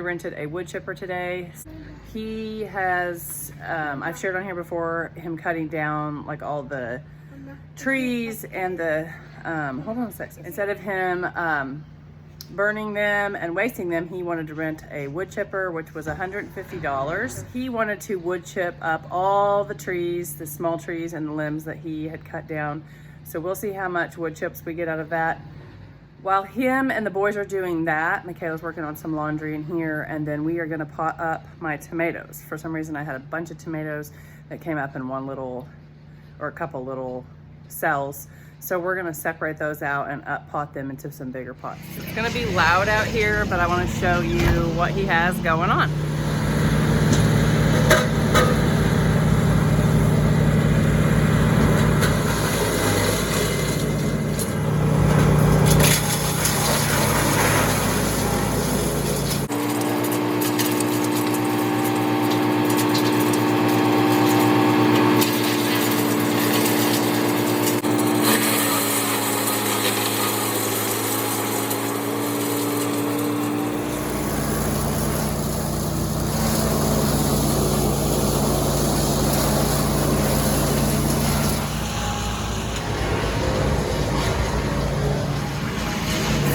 rented a wood chipper today. He has, I've shared on here before, him cutting down like all the trees and the, hold on a second. Instead of him burning them and wasting them, he wanted to rent a wood chipper, which was $150. He wanted to wood chip up all the trees, the small trees and the limbs that he had cut down. So we'll see how much wood chips we get out of that. While him and the boys are doing that, Makayla's working on some laundry in here, and then we are gonna pot up my tomatoes. For some reason, I had a bunch of tomatoes that came up in one little, or a couple little cells. So we're gonna separate those out and up pot them into some bigger pots. It's gonna be loud out here, but I wanna show you what he has going on.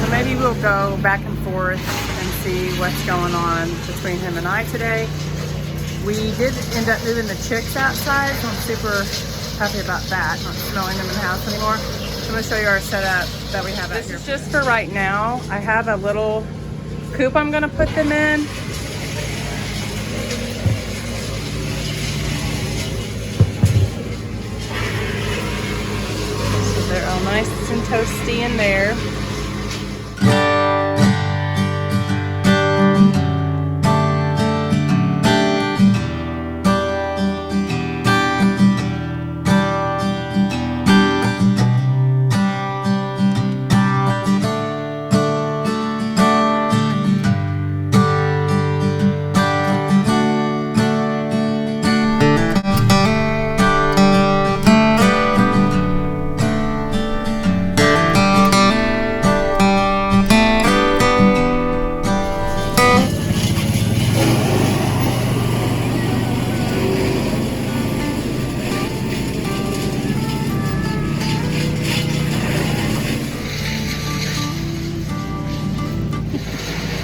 Maybe we'll go back and forth and see what's going on between him and I today. We did end up moving the chicks outside, so I'm super happy about that, not smelling them in the house anymore. So I'm gonna show you our setup that we have out here. This is just for right now. I have a little coop I'm gonna put them in. So they're all nice and toasty in there.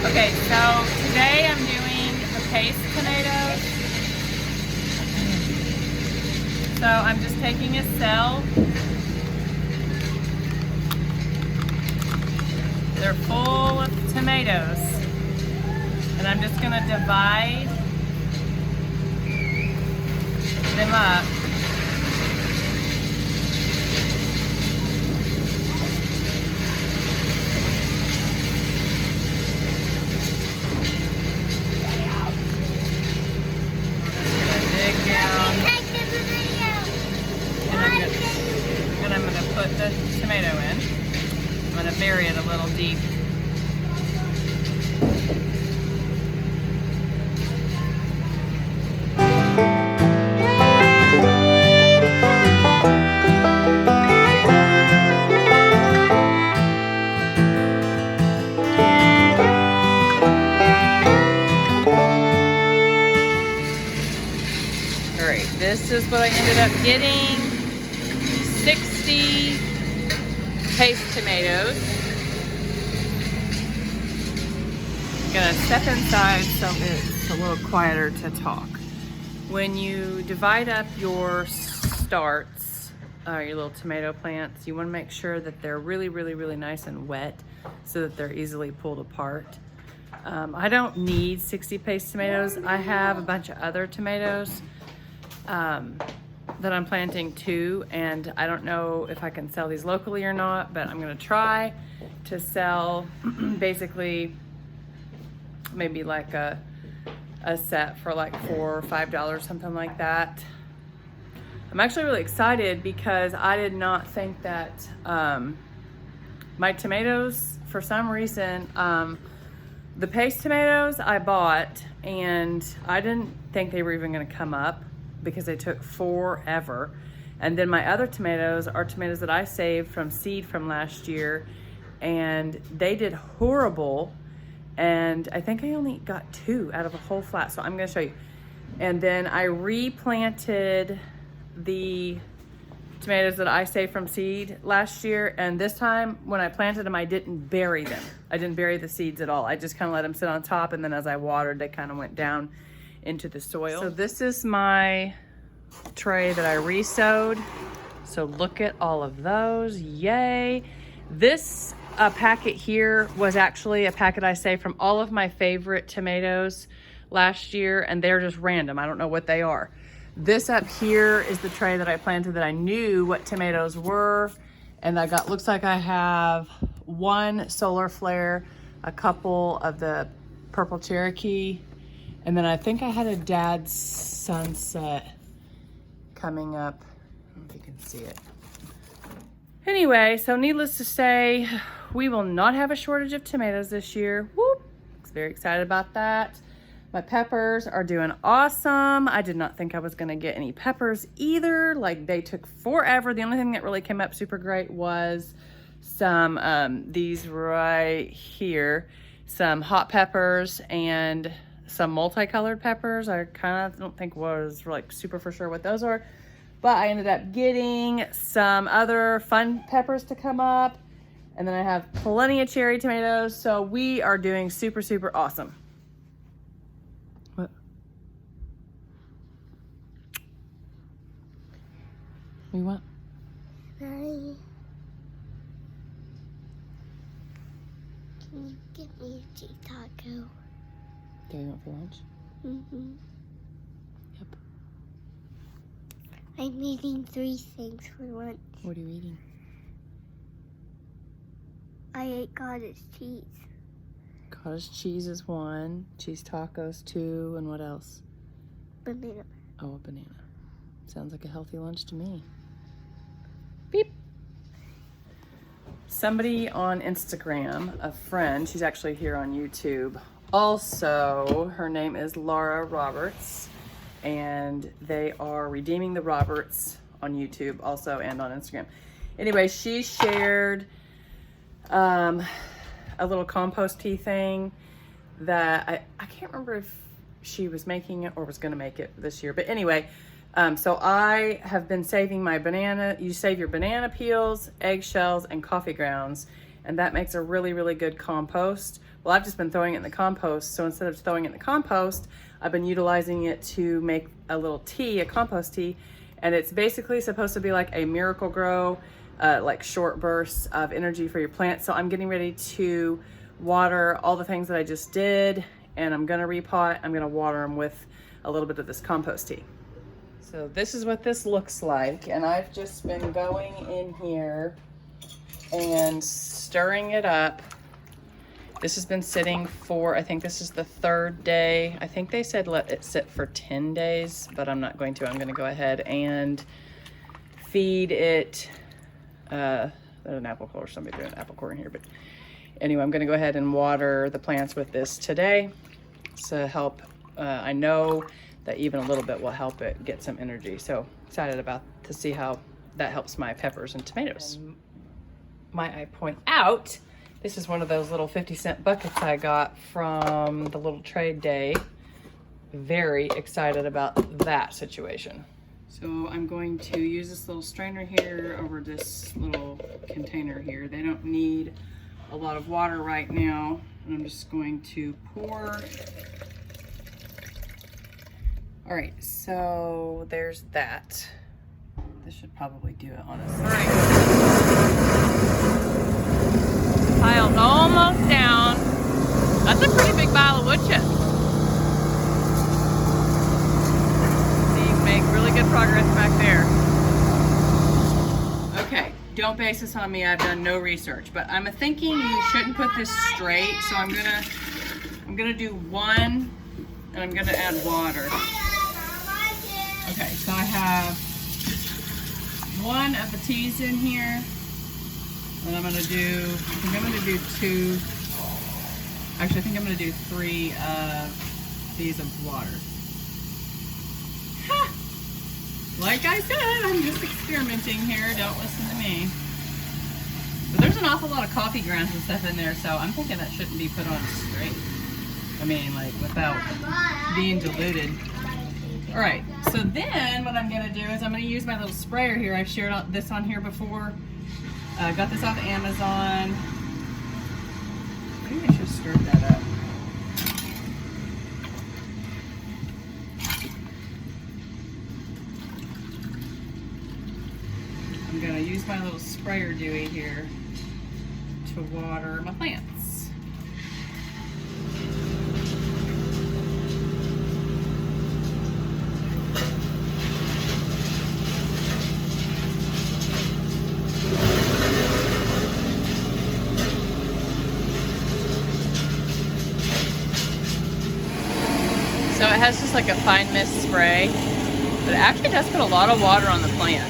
Okay, so today I'm doing the paste tomatoes. So I'm just taking a cell. They're full of tomatoes. And I'm just gonna divide them up. Put the tomato in. I'm going to bury it a little deep. All right, this is what I ended up getting. 60 paste tomatoes. I'm gonna step inside so it's a little quieter to talk. When you divide up your starts, your little tomato plants, you wanna make sure that they're really, really, really nice and wet so that they're easily pulled apart. I don't need 60 paste tomatoes. I have a bunch of other tomatoes that I'm planting too, and I don't know if I can sell these locally or not, but I'm gonna try to sell basically maybe like a set for like $4 or $5, something like that. I'm actually really excited because I did not think that my tomatoes, for some reason, the paste tomatoes I bought, and I didn't think they were even gonna come up because they took forever. And then my other tomatoes are tomatoes that I saved from seed from last year, and they did horrible. and I think I only got 2 out of a whole flat, so I'm gonna show you. And then I replanted the tomatoes that I saved from seed last year, and this time when I planted them, I didn't bury them. I didn't bury the seeds at all. I just kind of let them sit on top, and then as I watered, they kind of went down into the soil. So this is my tray that I re-sowed. So look at all of those, yay. This packet here was actually a packet I saved from all of my favorite tomatoes last year, and they're just random. I don't know what they are. This up here is the tray that I planted that I knew what tomatoes were, and I got, looks like I have 1 solar flare, a couple of the purple Cherokee, and then I think I had a dad's sunset coming up. I don't know if you can see it. Anyway, so needless to say, we will not have a shortage of tomatoes this year. Whoop! Very excited about that. My peppers are doing awesome. I did not think I was gonna get any peppers either. Like, they took forever. The only thing that really came up super great was some, these right here, some hot peppers and some multicolored peppers. I kind of don't think was like super for sure what those are, but I ended up getting some other fun peppers to come up. And then I have plenty of cherry tomatoes. So we are doing super, super awesome. What? We what? Hi. Can you get me a cheese taco? Do you want for lunch? Mm-hmm. Yep. I'm eating 3 things for lunch. What are you eating? I ate cottage cheese. Cottage cheese is 1, cheese tacos 2, and what else? Banana. Oh, a banana. Sounds like a healthy lunch to me. Beep. Somebody on Instagram, a friend, she's actually here on YouTube. Also, her name is Laura Roberts, and they are Redeeming the Roberts on YouTube also and on Instagram. Anyway, she shared a little compost tea thing that I can't remember if she was making it or was gonna make it this year, but anyway, so I have been saving my banana. You save your banana peels, eggshells, and coffee grounds, and that makes a really, really good compost. Well, I've just been throwing it in the compost, so instead of throwing it in the compost, I've been utilizing it to make a little tea, a compost tea, and it's basically supposed to be like a Miracle Grow, like short bursts of energy for your plants. So I'm getting ready to water all the things that I just did, and I'm gonna repot. I'm gonna water them with a little bit of this compost tea. So this is what this looks like, and I've just been going in here and stirring it up. This has been sitting for, I think this is the 3rd day. I think they said let it sit for 10 days, but I'm not going to. I'm gonna go ahead and feed it. There's an apple core, somebody threw an apple core in here, but anyway, I'm gonna go ahead and water the plants with this today to help. I know that even a little bit will help it get some energy. So excited to see how that helps my peppers and tomatoes. And might I point out, this is one of those little 50-cent buckets I got from the little trade day. Very excited about that situation. So I'm going to use this little strainer here over this little container here. They don't need a lot of water right now. And I'm just going to pour. All right, so there's that. This should probably do it, honestly. All right. Pile's almost down. That's a pretty big pile of wood chips. Make really good progress back there. Okay, don't base this on me. I've done no research, but I'm thinking you shouldn't put this straight. So I'm gonna do 1, and I'm gonna add water. Okay, so I have 1 of the teas in here, and I think I'm gonna do 2. Actually, I think I'm gonna do 3 of these of water. Like I said, I'm just experimenting here. Don't listen to me. But there's an awful lot of coffee grounds and stuff in there, so I'm thinking that shouldn't be put on straight. I mean, like, without being diluted. All right, so then what I'm gonna do is I'm gonna use my little sprayer here. I've shared this on here before. Got this off Amazon. Maybe I should stir that up. I'm gonna use my little sprayer Dewey here to water my plants. So it has just like a fine mist spray, but it actually does put a lot of water on the plant.